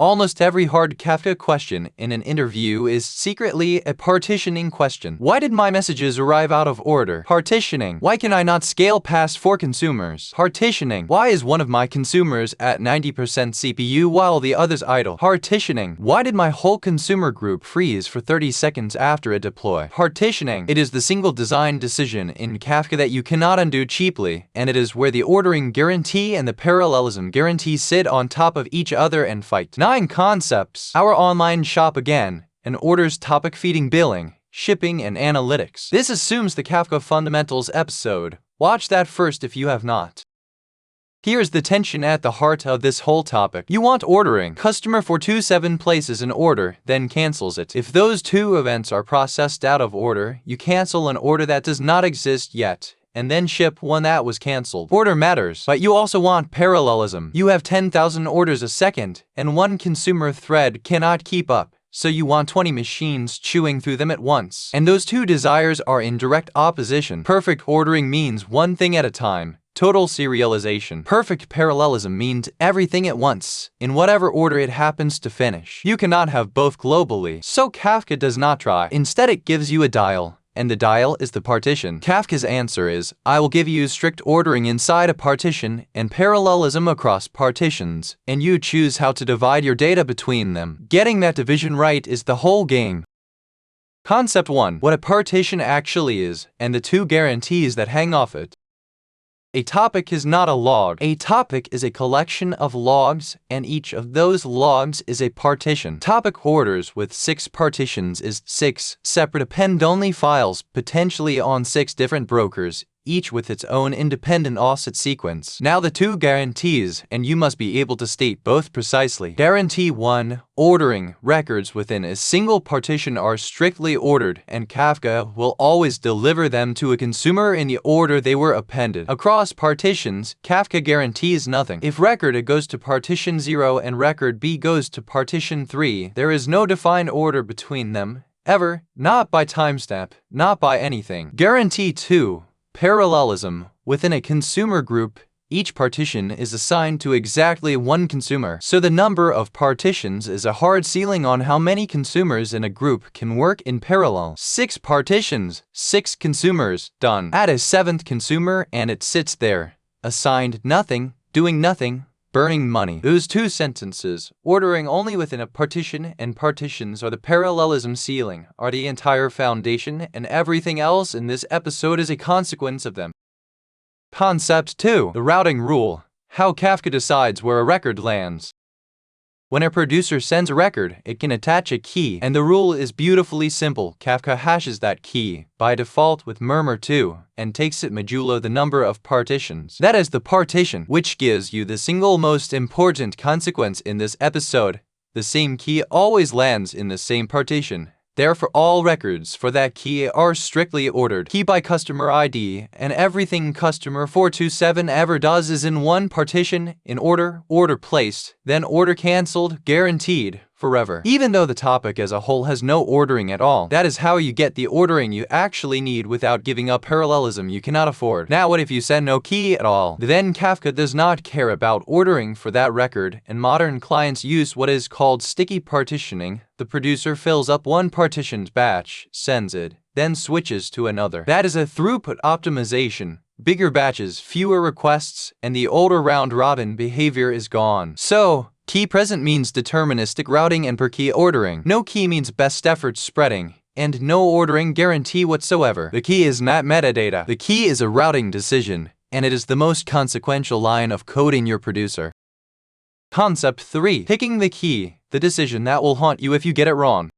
Almost every hard Kafka question in an interview is secretly a partitioning question. Why did my messages arrive out of order? Partitioning. Why can I not scale past 4 consumers? Partitioning. Why is one of my consumers at 90% CPU while the other's idle? Partitioning. Why did my whole consumer group freeze for 30 seconds after a deploy? Partitioning. It is the single design decision in Kafka that you cannot undo cheaply, and it is where the ordering guarantee and the parallelism guarantee sit on top of each other and fight. 9 concepts. Our online shop again, and orders topic feeding billing, shipping, and analytics. This assumes the Kafka Fundamentals episode. Watch that first if you have not. Here's the tension at the heart of this whole topic. You want ordering. Customer 427 places an order, then cancels it. If those 2 events are processed out of order, you cancel an order that does not exist yet, and then ship one that was canceled. Order matters, but you also want parallelism. You have 10,000 orders a second, and one consumer thread cannot keep up. So you want 20 machines chewing through them at once. And those 2 desires are in direct opposition. Perfect ordering means one thing at a time. Total serialization. Perfect parallelism means everything at once, in whatever order it happens to finish. You cannot have both globally, so Kafka does not try. Instead, it gives you a dial, and the dial is the partition. Kafka's answer is, I will give you strict ordering inside a partition and parallelism across partitions, and you choose how to divide your data between them. Getting that division right is the whole game. Concept 1. What a partition actually is, and the 2 guarantees that hang off it. A topic is not a log. A topic is a collection of logs, and each of those logs is a partition. Topic orders with 6 partitions is 6 separate append-only files, potentially on 6 different brokers, each with its own independent offset sequence. Now the 2 guarantees, and you must be able to state both precisely. Guarantee 1. Ordering records within a single partition are strictly ordered, and Kafka will always deliver them to a consumer in the order they were appended. Across partitions, Kafka guarantees nothing. If record A goes to partition 0 and record B goes to partition 3, there is no defined order between them, ever, not by timestamp, not by anything. Guarantee 2. Parallelism. Within a consumer group, each partition is assigned to exactly 1 consumer. So the number of partitions is a hard ceiling on how many consumers in a group can work in parallel. 6 partitions, 6 consumers, done. Add a 7th consumer and it sits there, assigned nothing, doing nothing, burning money. Those 2 sentences, ordering only within a partition and partitions are the parallelism ceiling, are the entire foundation, and everything else in this episode is a consequence of them. Concept 2. The routing rule. How Kafka decides where a record lands. When a producer sends a record, it can attach a key, and the rule is beautifully simple. Kafka hashes that key, by default with murmur2, and takes it modulo the number of partitions. That is the partition, which gives you the single most important consequence in this episode. The same key always lands in the same partition. Therefore, all records for that key are strictly ordered. Key by customer ID, and everything customer 427 ever does is in 1 partition, in order, order placed, then order cancelled, guaranteed, forever. Even though the topic as a whole has no ordering at all, that is how you get the ordering you actually need without giving up parallelism you cannot afford. Now what if you send no key at all? Then Kafka does not care about ordering for that record, and modern clients use what is called sticky partitioning. The producer fills up 1 partitioned batch, sends it, then switches to another. That is a throughput optimization. Bigger batches, fewer requests, and the older round-robin behavior is gone. So, key present means deterministic routing and per key ordering. No key means best effort spreading, and no ordering guarantee whatsoever. The key is not metadata. The key is a routing decision, and it is the most consequential line of code in your producer. Concept 3. Picking the key, the decision that will haunt you if you get it wrong.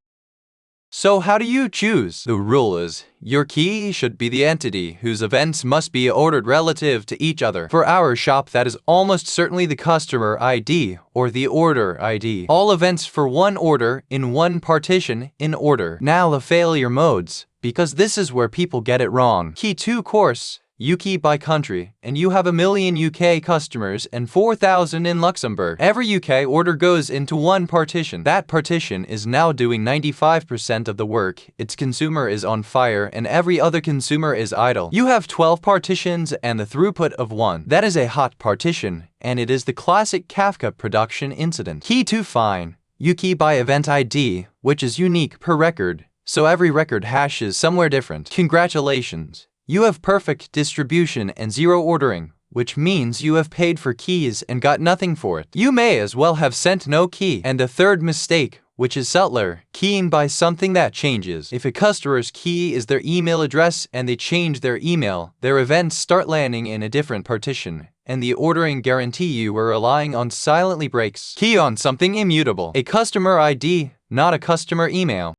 So how do you choose? The rule is, your key should be the entity whose events must be ordered relative to each other. For our shop, that is almost certainly the customer ID or the order ID. All events for 1 order in 1 partition in order. Now the failure modes, because this is where people get it wrong. Key 2 coarse. You key by country, and you have 1 million UK customers and 4,000 in Luxembourg. Every UK order goes into one partition. That partition is now doing 95% of the work. Its consumer is on fire and every other consumer is idle. You have 12 partitions and the throughput of 1. That is a hot partition, and it is the classic Kafka production incident. Key to fine. You key by event ID, which is unique per record, so every record hash is somewhere different. Congratulations! You have perfect distribution and zero ordering, which means you have paid for keys and got nothing for it. You may as well have sent no key. And the third mistake, which is subtler, keying by something that changes. If a customer's key is their email address and they change their email, their events start landing in a different partition, and the ordering guarantee you were relying on silently breaks. Key on something immutable. A customer ID, not a customer email.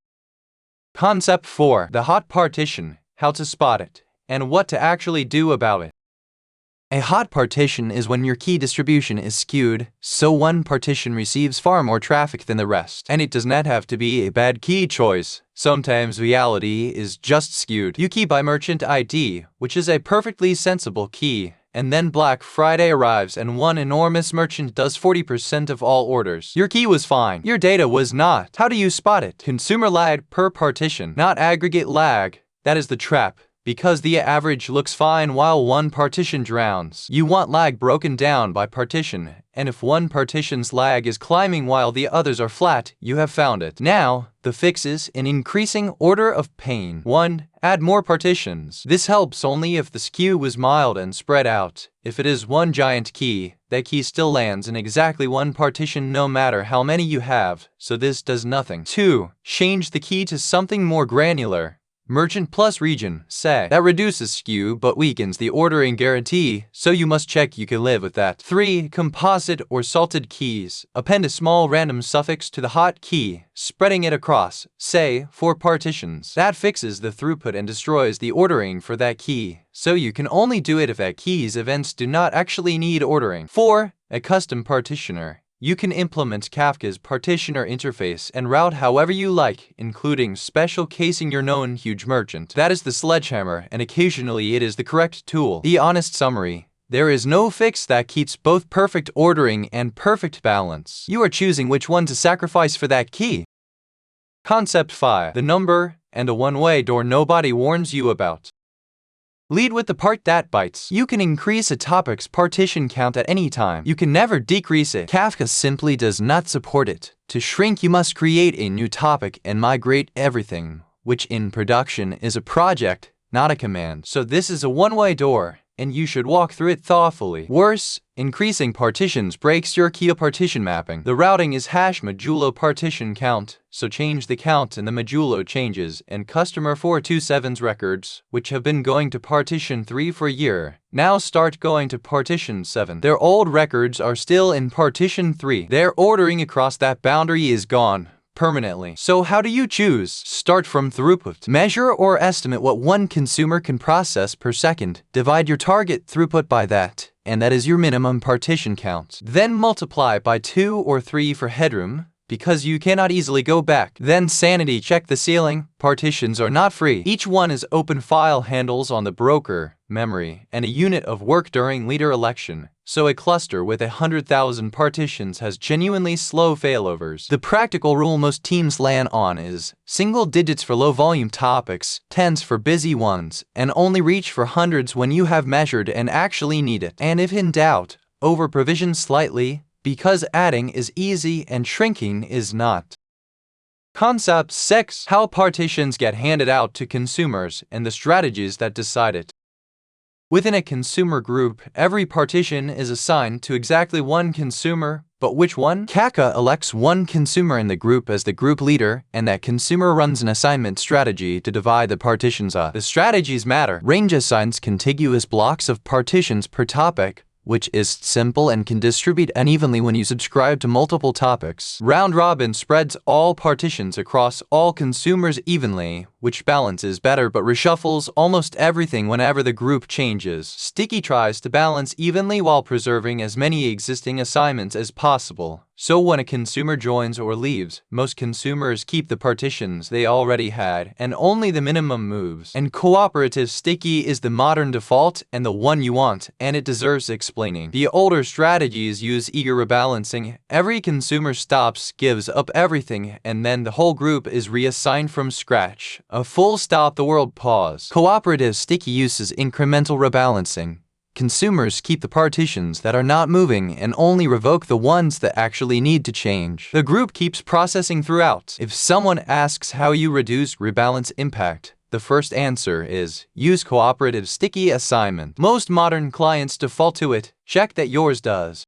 Concept 4. The hot partition. How to spot it, and what to actually do about it. A hot partition is when your key distribution is skewed, so one partition receives far more traffic than the rest. And it does not have to be a bad key choice. Sometimes reality is just skewed. You key by merchant ID, which is a perfectly sensible key, and then Black Friday arrives and one enormous merchant does 40% of all orders. Your key was fine. Your data was not. How do you spot it? Consumer lag per partition, not aggregate lag. That is the trap. Because the average looks fine while one partition drowns. You want lag broken down by partition, and if one partition's lag is climbing while the others are flat, you have found it. Now, the fix is in increasing order of pain. 1. Add more partitions. This helps only if the skew was mild and spread out. If it is one giant key, that key still lands in exactly one partition no matter how many you have, so this does nothing. 2. Change the key to something more granular. Merchant plus region, say. That reduces skew but weakens the ordering guarantee, so you must check you can live with that. 3. Composite or salted keys. Append a small random suffix to the hot key, spreading it across, say, 4 partitions. That fixes the throughput and destroys the ordering for that key, so you can only do it if that key's events do not actually need ordering. 4. A custom partitioner. You can implement Kafka's partitioner interface and route however you like, including special casing your known huge merchant. That is the sledgehammer, and occasionally it is the correct tool. The honest summary: there is no fix that keeps both perfect ordering and perfect balance. You are choosing which one to sacrifice for that key. Concept 5. The number and a one-way door nobody warns you about. Lead with the part that bites. You can increase a topic's partition count at any time. You can never decrease it. Kafka simply does not support it. To shrink, you must create a new topic and migrate everything, which in production is a project, not a command. So this is a one-way door, and you should walk through it thoughtfully. Worse, increasing partitions breaks your key partition mapping. The routing is hash modulo partition count, so change the count and the modulo changes, and customer 427's records, which have been going to partition 3 for a year, now start going to partition 7. Their old records are still in partition 3. Their ordering across that boundary is gone permanently. So how do you choose? Start from throughput. Measure or estimate what one consumer can process per second. Divide your target throughput by that, and that is your minimum partition count. Then multiply by 2 or 3 for headroom, because you cannot easily go back. Then sanity check the ceiling. Partitions are not free. Each one is open file handles on the broker, memory, and a unit of work during leader election. So a cluster with 100,000 partitions has genuinely slow failovers. The practical rule most teams land on is single digits for low volume topics, tens for busy ones, and only reach for hundreds when you have measured and actually need it. And if in doubt, over provision slightly, because adding is easy and shrinking is not. Concept 6. How partitions get handed out to consumers and the strategies that decide it. Within a consumer group, every partition is assigned to exactly one consumer, but which one? Kafka elects one consumer in the group as the group leader, and that consumer runs an assignment strategy to divide the partitions up. The strategies matter. Range assigns contiguous blocks of partitions per topic, which is simple and can distribute unevenly when you subscribe to multiple topics. Round robin spreads all partitions across all consumers evenly, which balances better but reshuffles almost everything whenever the group changes. Sticky tries to balance evenly while preserving as many existing assignments as possible, So when a consumer joins or leaves, most consumers keep the partitions they already had, and only the minimum moves. And cooperative sticky is the modern default and the one you want, and it deserves explaining. The older strategies use eager rebalancing. Every consumer stops, gives up everything, and then the whole group is reassigned from scratch. A full stop, the world pause. Cooperative sticky uses incremental rebalancing. Consumers keep the partitions that are not moving and only revoke the ones that actually need to change. The group keeps processing throughout. If someone asks how you reduce rebalance impact, the first answer is, use cooperative sticky assignment. Most modern clients default to it. Check that yours does.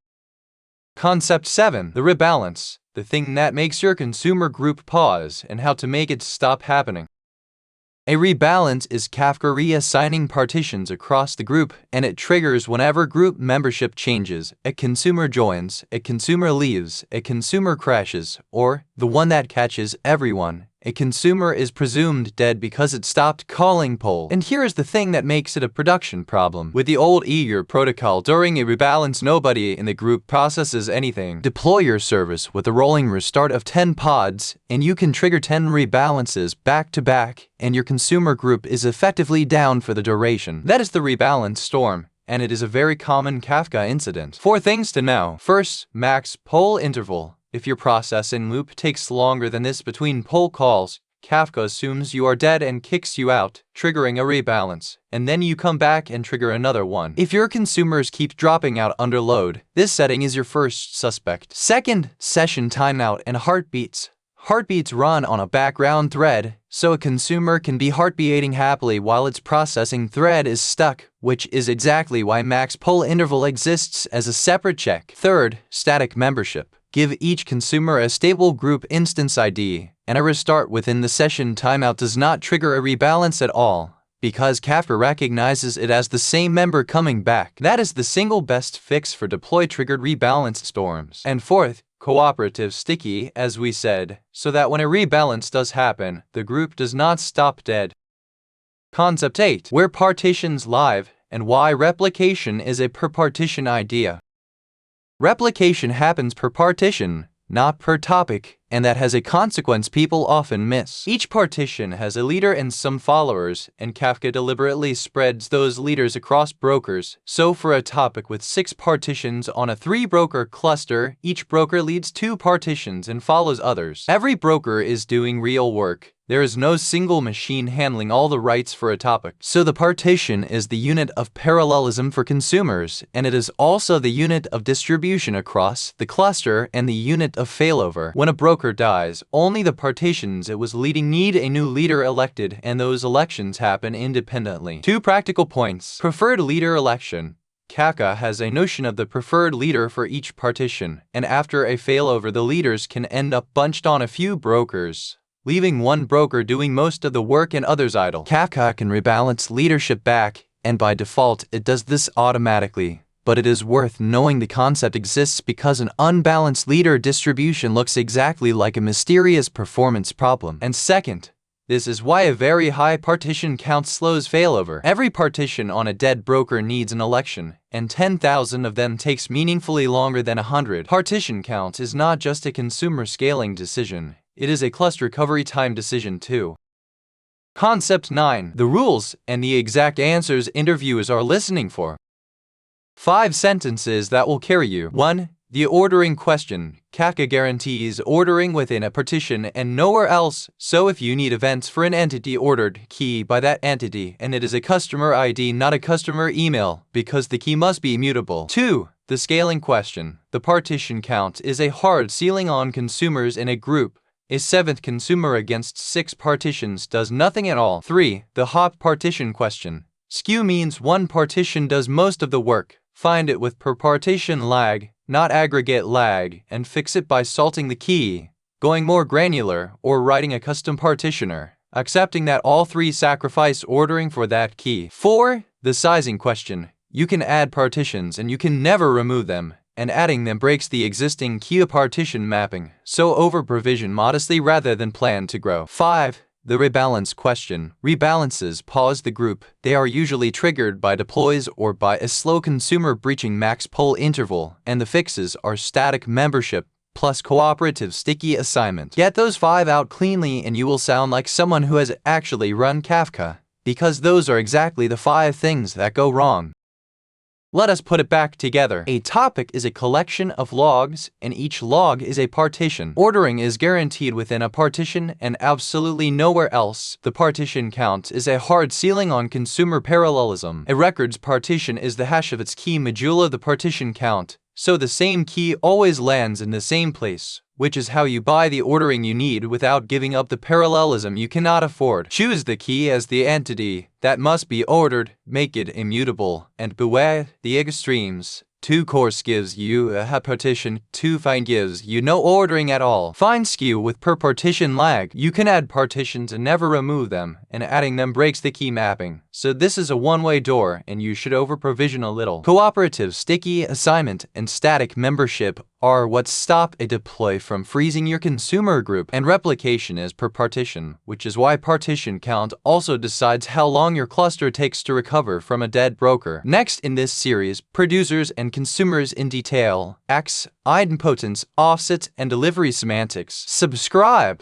Concept 7. The rebalance. The thing that makes your consumer group pause and how to make it stop happening. A rebalance is Kafka reassigning partitions across the group, and it triggers whenever group membership changes, a consumer joins, a consumer leaves, a consumer crashes, or the one that catches everyone. A consumer is presumed dead because it stopped calling poll. And here is the thing that makes it a production problem. With the old eager protocol, during a rebalance, nobody in the group processes anything. Deploy your service with a rolling restart of 10 pods, and you can trigger 10 rebalances back to back, and your consumer group is effectively down for the duration. That is the rebalance storm, and it is a very common Kafka incident. 4 things to know. First, max.poll.interval. If your processing loop takes longer than this between poll calls, Kafka assumes you are dead and kicks you out, triggering a rebalance, and then you come back and trigger another one. If your consumers keep dropping out under load, this setting is your first suspect. Second, session timeout and heartbeats. Heartbeats run on a background thread, so a consumer can be heartbeating happily while its processing thread is stuck, which is exactly why max.poll.interval exists as a separate check. Third, static membership. Give each consumer a stable group instance ID, and a restart within the session timeout does not trigger a rebalance at all, because Kafka recognizes it as the same member coming back. That is the single best fix for deploy-triggered rebalance storms. And fourth, cooperative sticky, as we said, so that when a rebalance does happen, the group does not stop dead. Concept 8. Where partitions live, and why replication is a per-partition idea. Replication happens per partition, not per topic, and that has a consequence people often miss. Each partition has a leader and some followers, and Kafka deliberately spreads those leaders across brokers. So for a topic with 6 partitions on a 3-broker cluster, each broker leads 2 partitions and follows others. Every broker is doing real work. There is no single machine handling all the writes for a topic. So the partition is the unit of parallelism for consumers, and it is also the unit of distribution across the cluster and the unit of failover. When a broker dies, only the partitions it was leading need a new leader elected, and those elections happen independently. 2 practical points. Preferred leader election. Kafka has a notion of the preferred leader for each partition, and after a failover the leaders can end up bunched on a few brokers, leaving one broker doing most of the work and others idle. Kafka can rebalance leadership back, and by default it does this automatically. But it is worth knowing the concept exists because an unbalanced leader distribution looks exactly like a mysterious performance problem. And second, this is why a very high partition count slows failover. Every partition on a dead broker needs an election, and 10,000 of them takes meaningfully longer than 100. Partition count is not just a consumer scaling decision, it is a cluster recovery time decision too. Concept 9. The rules and the exact answers interviewers are listening for. 5 sentences that will carry you. 1. The ordering question. Kafka guarantees ordering within a partition and nowhere else, so if you need events for an entity ordered, key by that entity, and it is a customer ID, not a customer email, because the key must be mutable. 2. The scaling question. The partition count is a hard ceiling on consumers in a group. A 7th consumer against 6 partitions does nothing at all. 3. The hop partition question. Skew means one partition does most of the work. Find it with per partition lag, not aggregate lag, and fix it by salting the key, going more granular, or writing a custom partitioner, accepting that all 3 sacrifice ordering for that key. 4. The sizing question. You can add partitions and you can never remove them, and adding them breaks the existing key partition mapping, so over-provision modestly rather than plan to grow. 5. The rebalance question. Rebalances pause the group. They are usually triggered by deploys or by a slow consumer breaching max poll interval, and the fixes are static membership, plus cooperative sticky assignment. Get those 5 out cleanly and you will sound like someone who has actually run Kafka, because those are exactly the 5 things that go wrong. Let us put it back together. A topic is a collection of logs, and each log is a partition. Ordering is guaranteed within a partition and absolutely nowhere else. The partition count is a hard ceiling on consumer parallelism. A record's partition is the hash of its key module of the partition count, so the same key always lands in the same place, which is how you buy the ordering you need without giving up the parallelism you cannot afford. Choose the key as the entity that must be ordered, make it immutable, and beware the extremes. Too coarse gives you a partition, too fine gives you no ordering at all. Fine skew with per partition lag. You can add partitions and never remove them, and adding them breaks the key mapping. So this is a one-way door, and you should over-provision a little. Cooperative, sticky, assignment, and static membership are what stop a deploy from freezing your consumer group, and replication is per partition, which is why partition count also decides how long your cluster takes to recover from a dead broker. Next in this series, producers and consumers in detail, X, idempotence, offsets, and delivery semantics. Subscribe!